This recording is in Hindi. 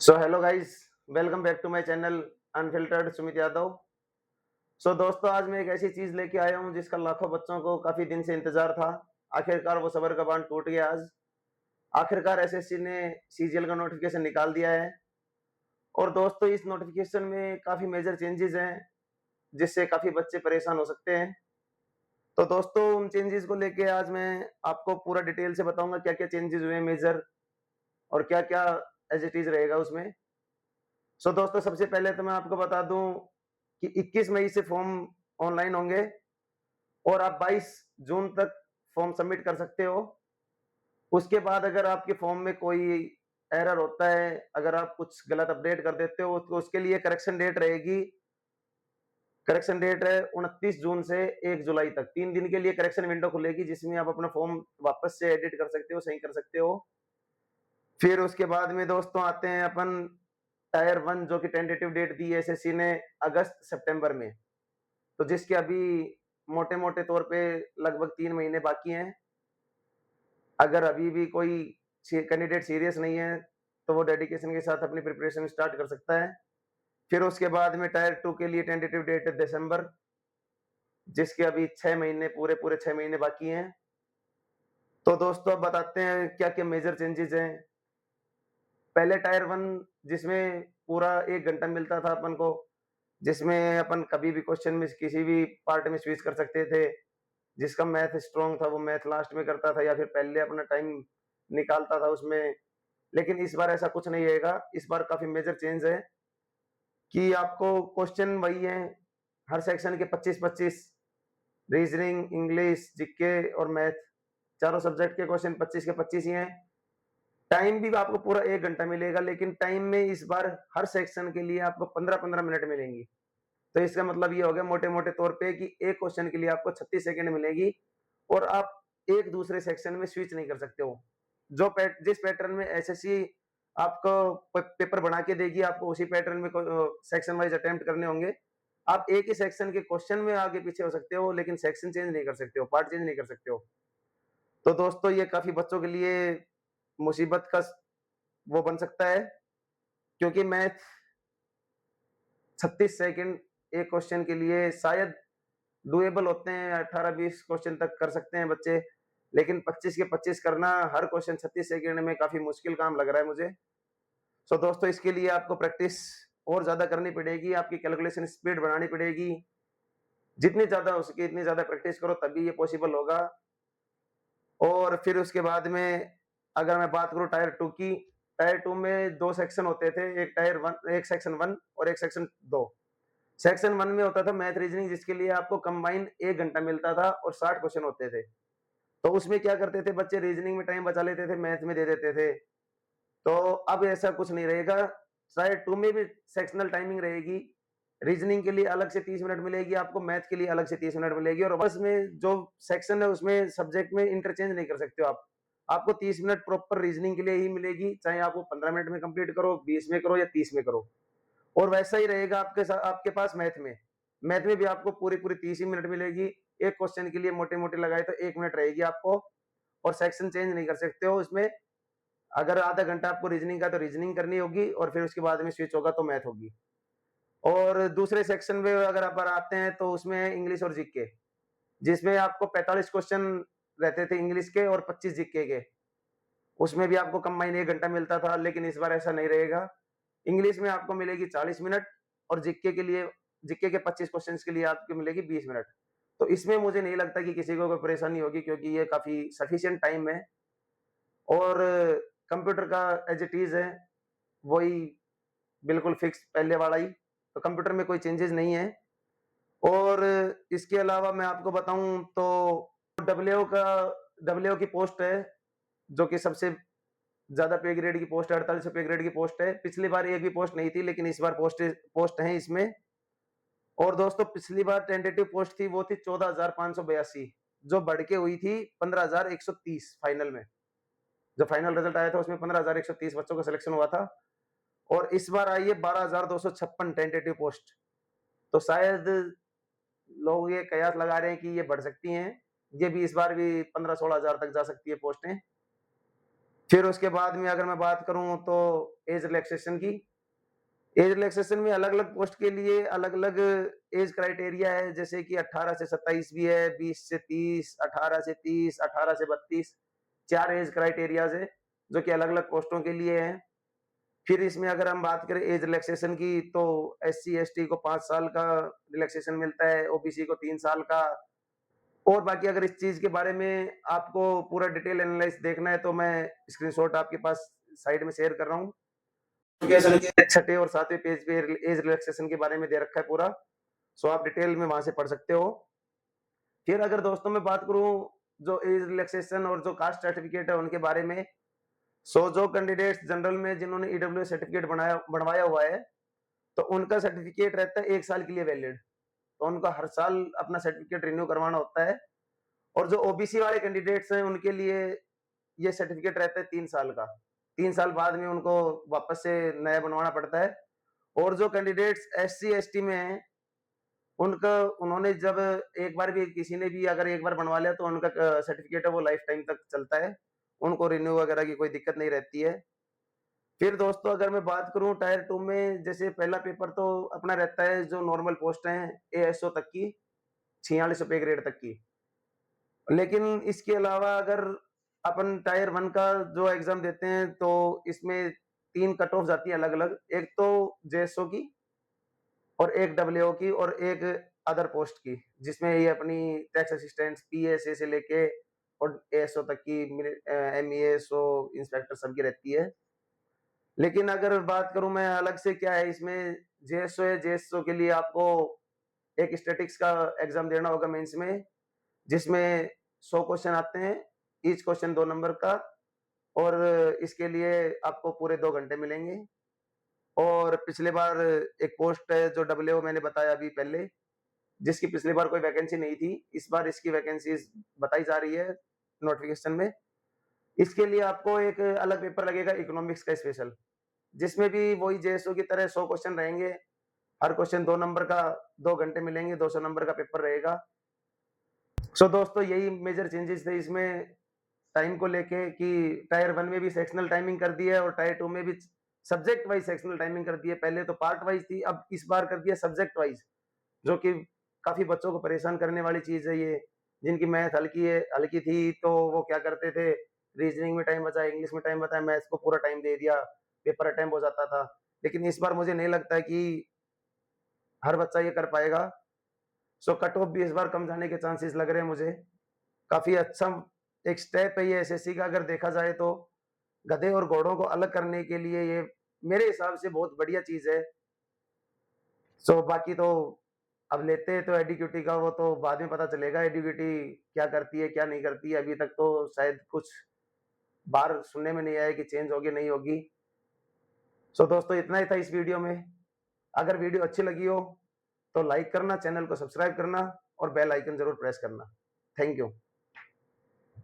So hello guys, welcome back to my channel unfiltered Sumit Yadav. दोस्तों, आज मैं एक ऐसी चीज लेके आया हूँ जिसका लाखों बच्चों को काफी दिन से इंतजार था। आखिरकार वो सबर का बांध टूट गया आज। आखिरकार एसएससी ने सीजीएल का नोटिफिकेशन निकाल दिया है। और दोस्तों, इस नोटिफिकेशन में काफी मेजर चेंजेस हैं जिससे काफी बच्चे परेशान हो सकते हैं। तो दोस्तों, उन चेंजेस को लेके आज मैं आपको पूरा डिटेल से बताऊंगा क्या क्या चेंजेस हुए हैं मेजर, और क्या क्या एज इट इज रहेगा उसमें। दोस्तों, सबसे पहले तो मैं आपको बता दूं कि 21 मई से फॉर्म ऑनलाइन होंगे और आप 22 जून तक फॉर्म सबमिट कर सकते हो। उसके बाद अगर आपके फॉर्म में कोई एरर होता है, अगर आप कुछ गलत अपडेट कर देते हो, तो उसके लिए करेक्शन डेट रहेगी। करेक्शन डेट है 29 जून से 1 जुलाई तक, 3 दिन के लिए करेक्शन विंडो खुलेगी जिसमें आप अपना फॉर्म वापस से एडिट कर सकते हो, सही कर सकते हो। फिर उसके बाद में दोस्तों आते हैं अपन टायर 1, जो कि टेंटेटिव डेट दी है एसएससी ने अगस्त सितंबर में। तो जिसके अभी मोटे-मोटे तौर पे लगभग 3 महीने बाकी हैं। अगर अभी भी कोई कैंडिडेट सीरियस नहीं है, तो वो डेडिकेशन के साथ अपनी प्रिपरेशन स्टार्ट कर सकता है। फिर उसके बाद में टायर 2 के लिए टेंटेटिव डेट है दिसंबर, जिसके अभी 6 महीने पूरे-पूरे 6 महीने बाकी हैं। तो दोस्तों, अब बताते हैं क्या-क्या मेजर चेंजेज़ हैं। पहले टायर 1, जिसमें पूरा 1 घंटा मिलता था अपन को, जिसमें अपन कभी भी क्वेश्चन में किसी भी पार्ट में स्विच कर सकते थे। जिसका मैथ स्ट्रांग था वो मैथ लास्ट में करता था या फिर पहले अपना टाइम निकालता था उसमें। लेकिन इस बार ऐसा कुछ नहीं रहेगा। इस बार काफी मेजर चेंज है कि आपको क्वेश्चन वही है, हर सेक्शन के 25-25, रीजनिंग, इंग्लिश, जीके और मैथ, चारों सब्जेक्ट के क्वेश्चन 25 के 25 ही हैं। टाइम भी आपको पूरा 1 घंटा मिलेगा, लेकिन टाइम में इस बार हर सेक्शन के लिए आपको 15-15 मिनट मिलेंगी। तो इसका मतलब ये हो गया मोटे-मोटे तौर पे कि एक क्वेश्चन के लिए आपको 36 सेकंड मिलेगी और आप एक दूसरे सेक्शन में स्विच नहीं कर सकते हो। जिस पैटर्न में एसएससी आपको पेपर बना के देगी, आपको उसी पैटर्न में सेक्शन वाइज अटेम्प्ट करने होंगे। आप एक ही सेक्शन के क्वेश्चन में आगे पीछे हो सकते हो, लेकिन सेक्शन चेंज नहीं कर सकते हो, पार्ट चेंज नहीं कर सकते हो। तो दोस्तों, ये काफी बच्चों के लिए मुसीबत का वो बन सकता है, क्योंकि मैथ 36 सेकंड एक क्वेश्चन के लिए शायद डुएबल होते हैं, 18-20 क्वेश्चन तक कर सकते हैं बच्चे। लेकिन 25 के 25 करना हर क्वेश्चन 36 सेकंड में काफी मुश्किल काम लग रहा है मुझे। दोस्तों, इसके लिए आपको प्रैक्टिस और ज्यादा करनी पड़ेगी, आपकी कैलकुलेशन स्पीड बढ़ानी पड़ेगी। जितनी ज्यादा हो सके इतनी ज्यादा प्रैक्टिस करो, तभी ये पॉसिबल होगा। और फिर उसके बाद में अगर मैं बात करूं टायर 2 की, टायर 2 में 2 सेक्शन होते थे, एक सेक्शन 1 और एक सेक्शन 2। सेक्शन 1 में होता था मैथ रीजनिंग, जिसके लिए आपको कंबाइन 1 घंटा मिलता था और 60 क्वेश्चन होते थे। तो उसमें क्या करते थे बच्चे, रीजनिंग में टाइम बचा लेते थे, मैथ में दे देते थे। तो अब ऐसा कुछ नहीं रहेगा। टायर 2 में भी सेक्शनल टाइमिंग रहेगी। रीजनिंग के लिए अलग से 30 मिनट मिलेगी आपको, मैथ के लिए अलग से 30 मिनट मिलेगी, और बस में जो सेक्शन है उसमें सब्जेक्ट में इंटरचेंज नहीं कर सकते हो आप। आपको 30 मिनट प्रॉपर रीजनिंग के लिए ही मिलेगी, चाहे आप वो 15 मिनट में कंप्लीट करो, 20 में करो या 30 में करो। और वैसा ही रहेगा आपके पास मैथ में। मैथ में भी आपको पूरी-पूरी 30 ही मिनट मिलेगी। एक क्वेश्चन के लिए मोटे-मोटे लगाए तो 1 मिनट रहेगी आपको, और सेक्शन चेंज नहीं कर सकते हो उसमें। अगर आधा घंटा आपको रीजनिंग का तो रीजनिंग करनी होगी, और फिर उसके बाद में स्विच होगा तो मैथ होगी। और दूसरे सेक्शन में अगर आप आते हैं तो उसमें है इंग्लिश और जीके, जिसमें आपको 45 क्वेश्चन रहते थे इंग्लिश के और 25 जीके के। उसमें भी आपको कंबाइन 1 घंटा मिलता था, लेकिन इस बार ऐसा नहीं रहेगा। इंग्लिश में आपको मिलेगी 40 मिनट, और जीके के 25 क्वेश्चंस के लिए आपको मिलेगी 20 मिनट। तो इसमें मुझे नहीं लगता कि किसी को कोई परेशानी होगी, क्योंकि ये काफ़ी सफिशिएंट टाइम है। और कंप्यूटर का एज़ इट इज़ है, वही बिल्कुल फिक्स पहले वाला ही। तो कंप्यूटर में कोई चेंजेज़ नहीं है। और इसके अलावा मैं आपको बताऊँ तो डब्ल्यूओ का डब्ल्यूओ की पोस्ट है, जो कि सबसे ज़्यादा पे ग्रेड की पोस्ट है, 48 पे ग्रेड की पोस्ट है। पिछली बार एक भी पोस्ट नहीं थी, लेकिन इस बार पोस्ट है इसमें। और दोस्तों, पिछली बार टेंटेटिव पोस्ट थी, वो थी 14,582, जो बढ़ के हुई थी 15,130 फाइनल में। जो फाइनल रिजल्ट आया था उसमें 15,130 बच्चों का सिलेक्शन हुआ था। और इस बार आई है 12,256 टेंटेटिव पोस्ट। तो शायद लोग ये कयास लगा रहे हैं कि ये बढ़ सकती हैं। ये भी इस बार भी 15-16 हजार तक जा सकती है पोस्टें। फिर उसके बाद में अगर मैं बात करूँ तो एज रिलैक्सेशन की, एज रिलैक्सेशन में अलग-अलग पोस्ट के लिए अलग-अलग एज क्राइटेरिया है, जैसे कि 18 से 27 भी है, 20 से 30, 18 से 30, 18 से 32, 4 एज क्राइटेरियाज़ है, जो कि अलग-अलग पोस्टों के लिए हैं। फिर इसमें अगर हम बात करें एज रिलैक्सेशन की, तो एससी, एसटी को 5 साल का रिलैक्सेशन मिलता है, ओबीसी को 3 साल का। और बाकी अगर इस चीज़ के बारे में आपको पूरा डिटेल एनालाइज़ देखना है, तो मैं स्क्रीनशॉट आपके पास साइड में शेयर कर रहा हूँ। नोटिफ़िकेशन के छठे और सातवें पेज पे एज रिलैक्सेशन के बारे में दे रखा है पूरा, सो आप डिटेल में वहाँ से पढ़ सकते हो। फिर अगर दोस्तों मैं बात करूँ जो एज रिलैक्सेशन और जो कास्ट सर्टिफिकेट है उनके बारे में, सो जो कैंडिडेट्स जनरल में जिन्होंने ईडब्ल्यूएस सर्टिफिकेट बनवाया हुआ है, तो उनका सर्टिफिकेट रहता है 1 साल के लिए वैलिड। तो उनका हर साल अपना सर्टिफिकेट रिन्यू करवाना होता है। और जो ओबीसी वाले कैंडिडेट्स हैं उनके लिए ये सर्टिफिकेट रहता है 3 साल का। 3 साल बाद में उनको वापस से नया बनवाना पड़ता है। और जो कैंडिडेट्स एससी, एसटी में हैं, उनका उन्होंने जब एक बार भी किसी ने भी अगर एक बार बनवा लिया तो उनका सर्टिफिकेट है वो लाइफ टाइम तक चलता है। उनको रिन्यू वगैरह की कोई दिक्कत नहीं रहती है। फिर दोस्तों अगर मैं बात करूँ टायर 2 में, जैसे पहला पेपर तो अपना रहता है जो नॉर्मल पोस्ट हैं एएसओ तक की, 46 पे ग्रेड तक की। लेकिन इसके अलावा अगर अपन टायर 1 का जो एग्ज़ाम देते हैं तो इसमें 3 कट ऑफ जाती है अलग-अलग। एक तो जेएसओ की और एक डब्ल्यूओ की और एक अदर पोस्ट की, जिसमें ये अपनी टैक्स असिस्टेंट्स पीएसए से लेके और एएसओ तक की एमईएसओ इंस्पेक्टर सबकी रहती है। लेकिन अगर बात करूँ मैं अलग से क्या है इसमें, जेएसओ है, जेएसओ के लिए आपको एक स्टैटिक्स का एग्ज़ाम देना होगा मेंस में, जिसमें 100 क्वेश्चन आते हैं, ईच क्वेश्चन 2 नंबर का। और इसके लिए आपको पूरे 2 घंटे मिलेंगे। और पिछले बार एक पोस्ट है जो डब्ल्यूओ मैंने बताया अभी पहले, जिसकी पिछली बार कोई वैकेंसी नहीं थी, इस बार इसकी वैकेंसीज़ बताई जा रही है नोटिफ़िकेशन में। इसके लिए आपको एक अलग पेपर लगेगा इकोनॉमिक्स का स्पेशल, जिसमें भी वही जेएसओ की तरह 100 क्वेश्चन रहेंगे। हर क्वेश्चन 2 नंबर का, 2 घंटे मिलेंगे, 200 नंबर का पेपर रहेगा। सो दोस्तों यही मेजर चेंजेस थे इसमें टाइम को लेके, कि टायर 1 में भी सेक्शनल टाइमिंग कर दी है और टायर 2 में भी सब्जेक्ट वाइज़ सेक्शनल टाइमिंग कर दी है। पहले तो पार्ट वाइज़ थी, अब इस बार कर दिया सब्जेक्ट वाइज़, जो कि काफ़ी बच्चों को परेशान करने वाली चीज़ है ये। जिनकी मैथ हल्की थी तो वो क्या करते थे, रीजनिंग में टाइम बचाया, इंग्लिश में टाइम बचाया, मैथ्स को पूरा टाइम दे दिया, पेपर अटेम्प्ट हो जाता था। लेकिन इस बार मुझे नहीं लगता है कि हर बच्चा ये कर पाएगा। सो कट ऑफ भी इस बार कम जाने के चांसेस लग रहे हैं मुझे। काफ़ी अच्छा एक स्टेप है ये एसएससी का, अगर देखा जाए तो। गधे और घोड़ों को अलग करने के लिए ये मेरे हिसाब से बहुत बढ़िया चीज़ है। सो बाकी तो अब लेते हैं तो एडीक्यूटी का वो तो बाद में पता चलेगा, एडीक्यूटी क्या करती है, क्या नहीं करती है। अभी तक तो शायद कुछ बाहर सुनने में नहीं आया कि चेंज होगी, नहीं होगी। सो दोस्तों इतना ही था इस वीडियो में। अगर वीडियो अच्छी लगी हो तो लाइक करना, चैनल को सब्सक्राइब करना और बेल आइकन ज़रूर प्रेस करना। Thank you.